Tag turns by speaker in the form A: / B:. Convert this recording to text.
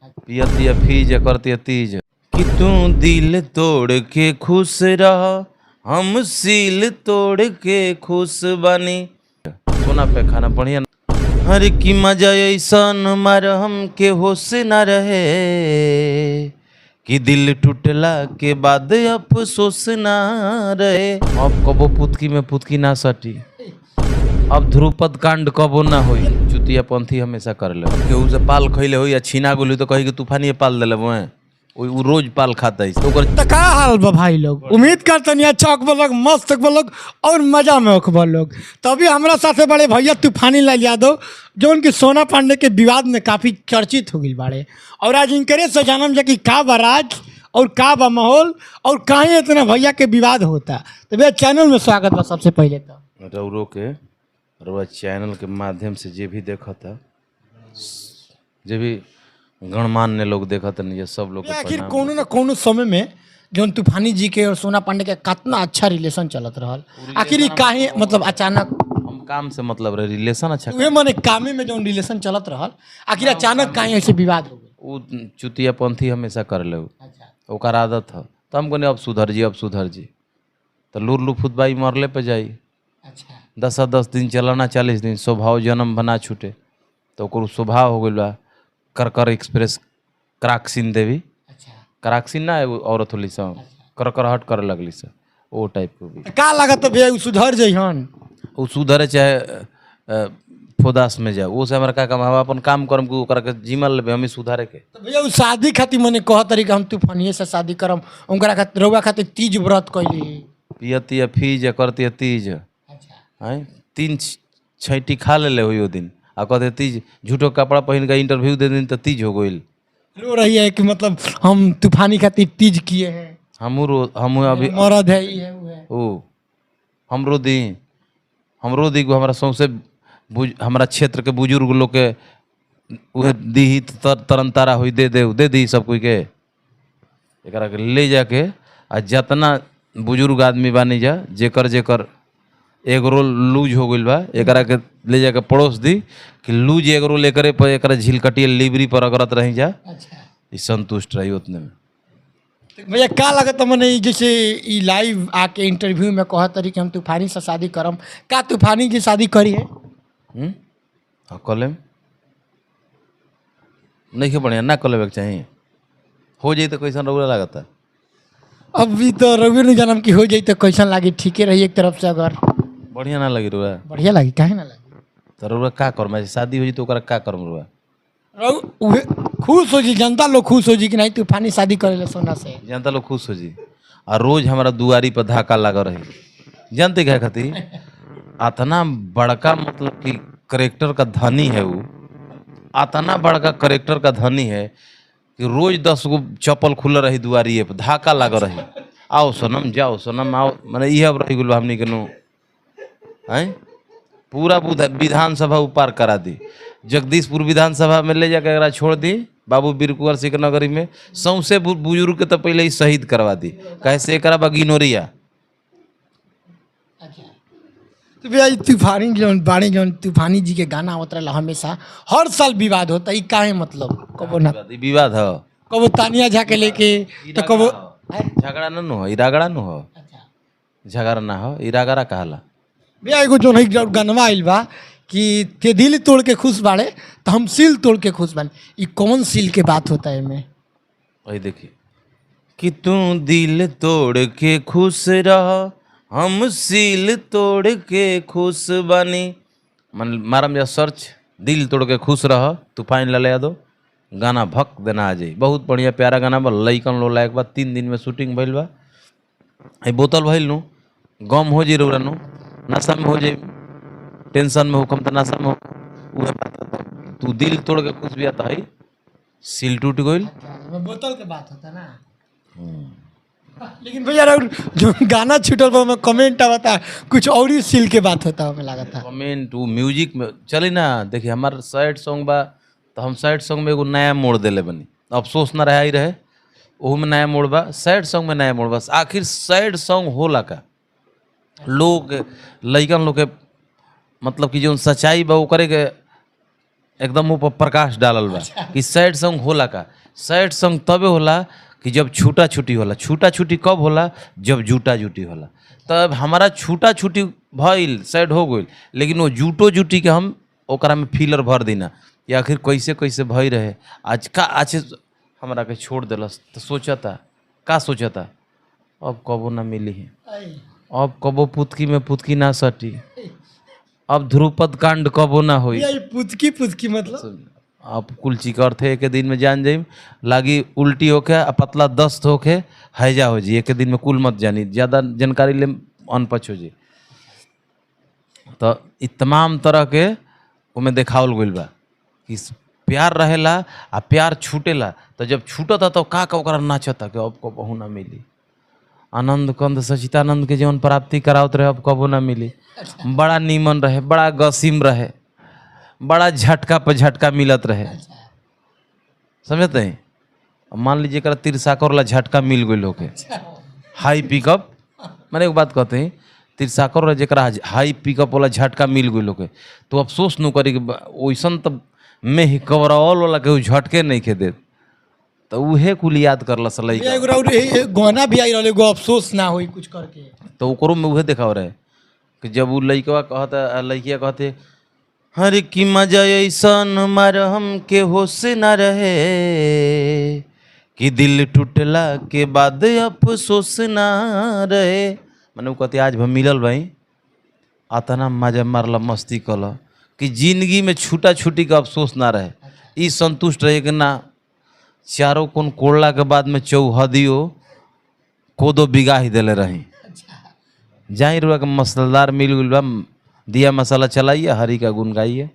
A: पियतिया फीज करती तीज कि तू दिल तोड़ के खुश रह, हम सील तोड़ के खुश बनी। सोना पे खाना बढ़िया हर की मजा ऐसा मार हम के होश न रहे कि दिल टूटला के बाद अफसोस ना रहे। अब कबो पुतकी में पुतकी ना सटी, अब ध्रुपद कांड कबो ना होई। चुतिया पंथी हमेशा कर ले केहू से पाल खैले हो या छीना गोली तो कही कि तूफानी पाल दिले वो उ रोज पाल खाता है तो
B: त का हाल बा भाई लोग, उम्मीद करतनी अच्छा अकबर लोग, मस्त अकबर लोग और मजा में अकबर लोग। तभी हमारा साथे बड़े भैया तूफानी लाल यादव जो उनकी सोना पांडे के विवाद में काफ़ी चर्चित हो गई बाड़े। और आज इनकरे से जानम जा कि का बा राज और का बा माहौल और काहे इतना भैया के विवाद होता। तो भैया चैनल में स्वागत बा सबसे पहले तो
A: रौरो के रौरा चैनल के माध्यम से जे भी देखा था, जे भी गणमान्य लोग देखा था, ये सब लोग
B: आखिर कोनो न कोनो समय में जौन तूफानी जी के और सोना पांडे के कितना अच्छा रिलेशन चलत रहल, आखिर ई काहे मतलब अचानक
A: हम काम से मतलब रहे रिलेशन अच्छा
B: उहे माने कामे में जौन रिलेशन चलत रहल आखिर अचानक काहे ऐसे विवाद हो गए।
A: वो चुतिया पंथी हमेशा कर ले
B: अच्छा
A: ओकर आदत है। तो हम कहने अब सुधर जी, अब सुधर जी। तो लूर फुतबाई मरले पे जाई,
B: अच्छा
A: 10 दिन चलाना 40 दिन स्वभाव जन्म बना छूटे। तो ओकर स्वभाव हो गई बा कर एक्सप्रेस कराक्सिन देवी,
B: अच्छा
A: कराक्सिन ना एगो औरत होली सा करहट करे लगली सा वो टाइप के भी।
B: का लागत भैया उ सुधर जइहन।
A: वो सुधरे चाहे फोदास में जाए वो से हमारा का काम, हम अपन काम करम के ओकरा के जिमल लेबे हमें सुधारे के।
B: तो भैया उ शादी खातिर मने कह तरीका हम तूफानिए से शादी करम, उनकरा खातिर रउआ खातिर तीज व्रत कइली।
A: पियतिया फीज करती तीज
B: अच्छा
A: हैं 3 छैटी खा ले हुई वो दिन आ कहते तीज, झूठो कपड़ा पहन के इंटरव्यू दे दिन तो तीज हो गई।
B: रो रही है कि मतलब हम तूफानी खातिर तीज किए हैं,
A: हम अभी
B: मरद है ये है वो है।
A: ओ हमरो दी हमारा सौंसे हमारा क्षेत्र के बुजुर्ग लोग के उहे दी तरन तारा हुई दे दी सब कोई के एकरा के ले जाके आ जितना बुजुर्ग आदमी बानी जा जेकर एग रोल लूज हो गई बा एकरा के ले जाके पड़ोस दी कि लूज एग रोल एकरे पर एकरा झिलकटिया लिबरी पर अगरत रही जा,
B: अच्छा
A: ई संतुष्ट रही उतने में।
B: तो भैया का लगता मने ई जैसे ई लाइव आके इंटरव्यू में कह तरी कि हम तूफानी से शादी करम, का तूफानी की शादी करी है?
A: हाँ कलेम नहीं के बढ़िया ना कलेबे के चाहिए, हो जाए तो कैसा रउरा लागता।
B: अभी तो रवि ने जानम की हो जाई तो कैसन लागी, ठीके रही एक तरफ से, अगर
A: बढ़िया ना लगी रुआ
B: बढ़िया लागी काहे ना लागी।
A: तो रुआ का करम शादी हो जी तो ओकरा का करम रुआ
B: उहे खुश हो जी, जनता लोग खुश हो जी कि नहीं तूफानी शादी करेले सोना से,
A: जनता लोग खुश हो जी। और रोज हमारा दुआरी पर धाका लगा रही जानते क्या खातिर अतना बड़का मतलब कि करेक्टर का धनी है वो, अतना बड़का करेक्टर का धनी है कि रोज 10 गो चप्पल खुला रही दुआरी पर धाका लगा रही, आओ सोनम जाओ सोनम आओ, मैंने यह रही गुल हमनी के नो हैं पूरा विधानसभा ऊपर करा दी। जगदीशपुर विधानसभा में ले जाकर एकरा छोड़ दी बाबू वीर कुंवर सिंह नगरी में, सौंसे बुजुर्ग के तो पहले ही शहीद करवा दी कैसे एकरा बगिनोरिया।
B: तो भैया तूफानी जौन बाणी जौन तूफानी जी के गाना आवत रहा हमेशा हर साल विवाद होता, ई काहे मतलब कबो ना
A: विवाद है
B: कबो तानिया झा के लेके तो कबो
A: झगड़ा न हो इरागड़ा न हो, झगड़ा ना हो इरागड़ा कहला।
B: भैया एगो जो है गनवा आइल बा कि ते दिल तोड़ के खुश बाड़े तो हम सिल तोड़ के खुश बानी, ई कौन सिल के बात होता है में?
A: वही देखिए कि तू दिल तोड़ के खुश रह, हम सील तोड़ के खुश बनी। मन मारम जा सर्च दिल तोड़ के खुश रह तूफान लाल यादव, गाना भक देना आ जाई। बहुत बढ़िया प्यारा गाना बा, लइकन लो लायक बा, 3 दिन में शूटिंग भइल बा। बोतल भइल नु गम हो जी रउरा नु नशा में हो जाए, टेंशन में हुकम तो नशा में हो उहे बात। तू दिल तोड़ के खुश भी आता है सील टूट गइल
B: बोतल के बात होता ना। लेकिन भैया जो गाना छूटल पर कमेंट आवता कुछ और ही सील के बात होता हमें लगा था।
A: कमेंट वो म्यूजिक में चली ना, देखिए हमार सैड सॉन्ग बा तो हम सैड सॉन्ग में एगो नया मोड़ देले बनी, अफसोस ना रहा ही रहे ओहू में नया मोड़ बा, सैड सॉन्ग में नया मोड़ बा। आखिर सैड सॉन्ग होला का लोग लइकन लोग के मतलब कि जो सच्चाई बा करे के एकदम ऊपर प्रकाश डालल बा कि सैड सॉन्ग होला का। सैड सॉन्ग तबे होला कि जब छूटा छुटी होला। छूटा छुटी कब होला? जब जूटा जुटी होला। तब हमारा छूटा छुटी भइल, सैड हो गइल, लेकिन वो जूटो जुटी के हम ओकरा में फीलर भर देना या आखिर कैसे कैसे भई रहे। आज हमरा के छोड़ दिलस तो सोचता का सोचता अब कबो ना मिली है, अब कबो पुतकी में पुतकी ना सटी, अब ध्रुपद कांड कबो ना होई।
B: ये पुचकी पुचकी मतलब
A: आप कुलची के अर्थ है एक दिन में जान जाइम, लागी उल्टी होके आ पतला दस्त होके हैजा हो जी। एक दिन में कुल मत जानी, ज़्यादा जानकारी ले अनपछ हो जी। तो इ तमाम तरह के उमें देखावल गइल बा कि प्यार रहेला आ प्यार छूटेला तो जब छूटता तो का ओकरा नाचता कि अब कबहू ना मिली। आनंद कंद सचितानंद के जीवन प्राप्ति करावत रहे, अब कबो ना मिली। बड़ा नीमन रहे, बड़ा गसीम रहे, बड़ा झटका पर झटका मिलत रहे, समझते हैं। अब मान लीजिए कर तिरसाकर वाला झटका मिल गई लोग हाई पिकअप, मैंने एक बात कहते हैं तिरसाकर वाला जरा हाई पिकअप वाला झटका मिल गई लोग तो अफसोस न करी कि वैसन तो में ही कवरऑल वाला के झटके नहीं खे दे तो उहे कुल याद करला सलाई
B: एगो गाना भी आई रहले, एगो अफसोस ना होई कुछ करके,
A: तो ओकरो में उहे देखाव रहे कि जब वो लड़कवा कहता लड़किया कहते हर की मजा ऐसन मार हम के होश ना रहे कि दिल टूटला के बाद अफसोस ना रहे। मैंने वो कहते आज हम मिलल भाई आतना मजा मारला मस्ती कल कि जिंदगी में छूटा छूटी का अफसोस ना रहे। ई संतुष्ट रहे कि ना चारों कोन कोड़ला के बाद में चौहदियो कोदो बिगा ही दिले रही। जाहिर हुआ कि मसालेदार मिल गइल बा, दिया मसाला चलाइए, हरी का गुन गाइए।